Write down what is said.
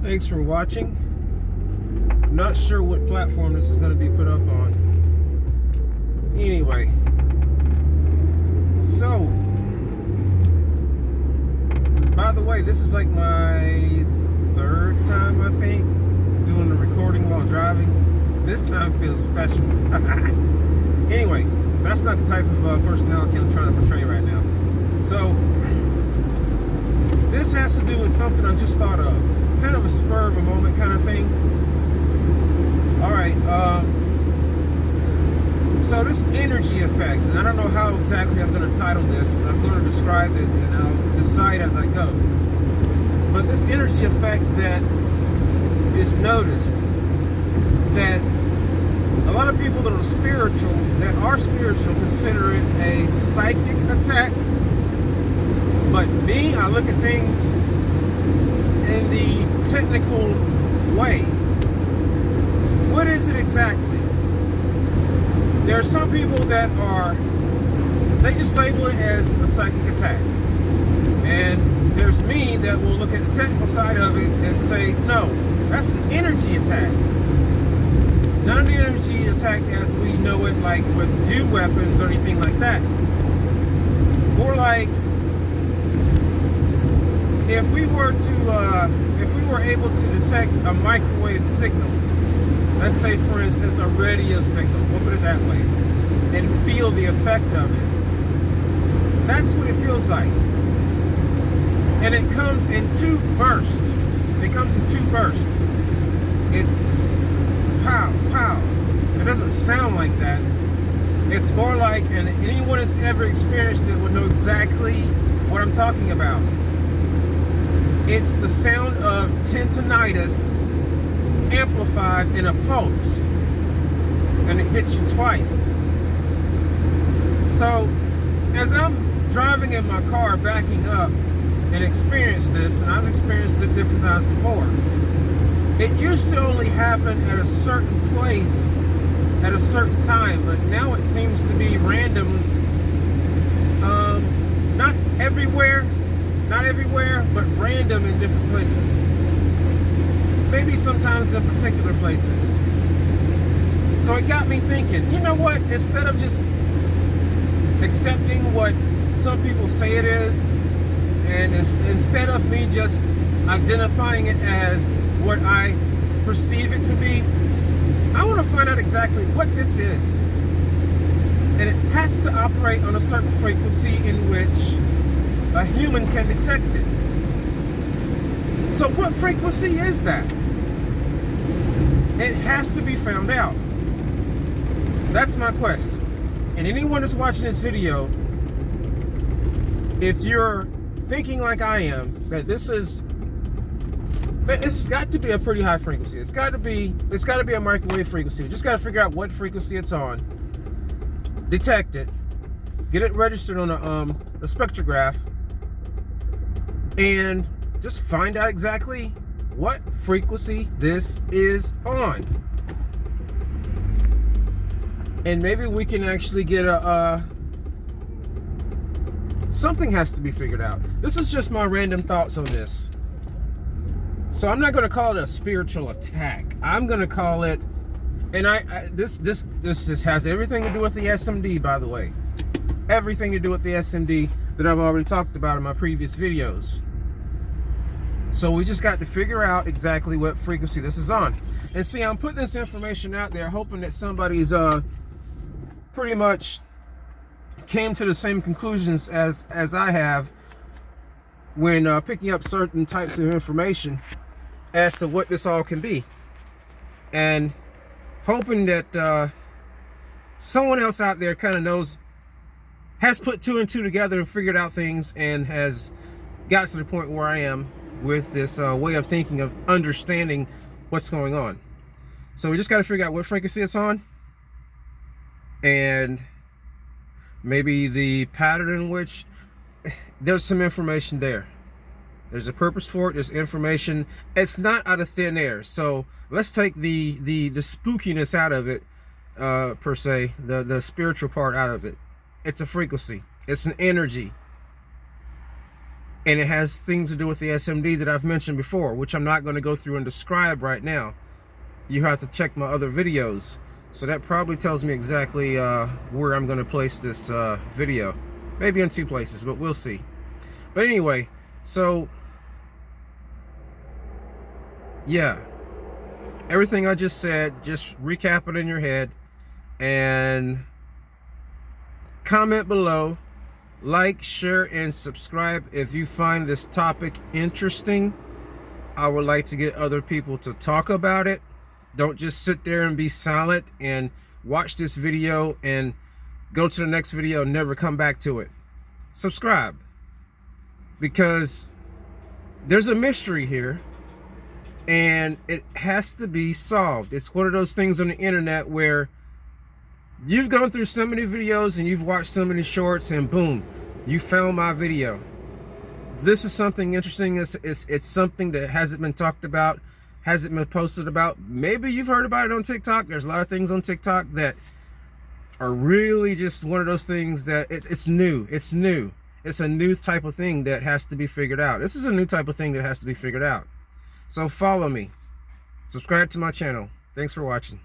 Thanks for watching. Not sure what platform this is going to be put up on. Anyway, so by the way, this is like my third time, I think, doing the recording while driving. This time feels special. Anyway, that's not the type of personality I'm trying to portray right now. So this has to do with something I just thought of, kind of a spur of a moment kind of thing. All right, so this energy effect, and I don't know how exactly I'm going to title this, but I'm going to describe it and I'll decide as I go. But this energy effect that is noticed, that a lot of people that are spiritual consider it a psychic attack. But me, I look at things in the technical way. What is it exactly? There are some people that they just label it as a psychic attack. And there's me that will look at the technical side of it and say, no, that's an energy attack. Not an energy attack as we know it, like with dew weapons or anything like that. More like if we were able to detect a microwave signal, let's say for instance a radio signal, we'll put it that way, and feel the effect of it. That's what it feels like. And it comes in two bursts. It's pow, pow. It doesn't sound like that. It's more like, and anyone that's ever experienced it would know exactly what I'm talking about. It's the sound of tinnitus amplified in a pulse, and it hits you twice. So as I'm driving in my car backing up and experience this, and I've experienced it different times before, it used to only happen at a certain place at a certain time, but now it seems to be random. Not everywhere, but random in different places. Maybe sometimes in particular places. So it got me thinking, you know what? Instead of just accepting what some people say it is, and instead of me just identifying it as what I perceive it to be, I want to find out exactly what this is. And it has to operate on a certain frequency in which a human can detect it. So what frequency is that? It has to be found out. That's my quest. And anyone that's watching this video, if you're thinking like I am, that it's got to be a pretty high frequency. It's got to be a microwave frequency. We just got to figure out what frequency it's on, detect it, get it registered on a spectrograph, and just find out exactly what frequency this is on. And maybe we can actually get something has to be figured out. This is just my random thoughts on this. So I'm not going to call it a spiritual attack. I'm going to call it, and this has everything to do with the SMD, by the way. Everything to do with the SMD that I've already talked about in my previous videos. So we just got to figure out exactly what frequency this is on. And see, I'm putting this information out there hoping that somebody's pretty much came to the same conclusions as I have when picking up certain types of information as to what this all can be. And hoping that someone else out there kind of knows, has put two and two together and figured out things, and has got to the point where I am with this way of thinking, of understanding what's going on. So we just got to figure out what frequency it's on, and maybe the pattern in which there's some information there. There's a purpose for it. There's information. It's not out of thin air. So let's take the spookiness out of it, per se, the spiritual part out of it. It's a frequency. It's an energy. And it has things to do with the SMD that I've mentioned before, which I'm not going to go through and describe right now. You have to check my other videos. So that probably tells me exactly where I'm going to place this video. Maybe in 2 places, but we'll see. But anyway, so yeah, everything I just said, just recap it in your head and comment below. Like, share, and subscribe if you find this topic interesting. I would like to get other people to talk about it. Don't just sit there and be silent and watch this video and go to the next video and never come back to it. Subscribe, because there's a mystery here and it has to be solved. It's one of those things on the internet where you've gone through so many videos and you've watched so many shorts and boom, you found my video. This is something interesting. It's something that hasn't been talked about, hasn't been posted about. Maybe you've heard about it on TikTok. There's a lot of things on TikTok that are really just one of those things that it's new. It's new. It's a new type of thing that has to be figured out. This is a new type of thing that has to be figured out. So follow me. Subscribe to my channel. Thanks for watching.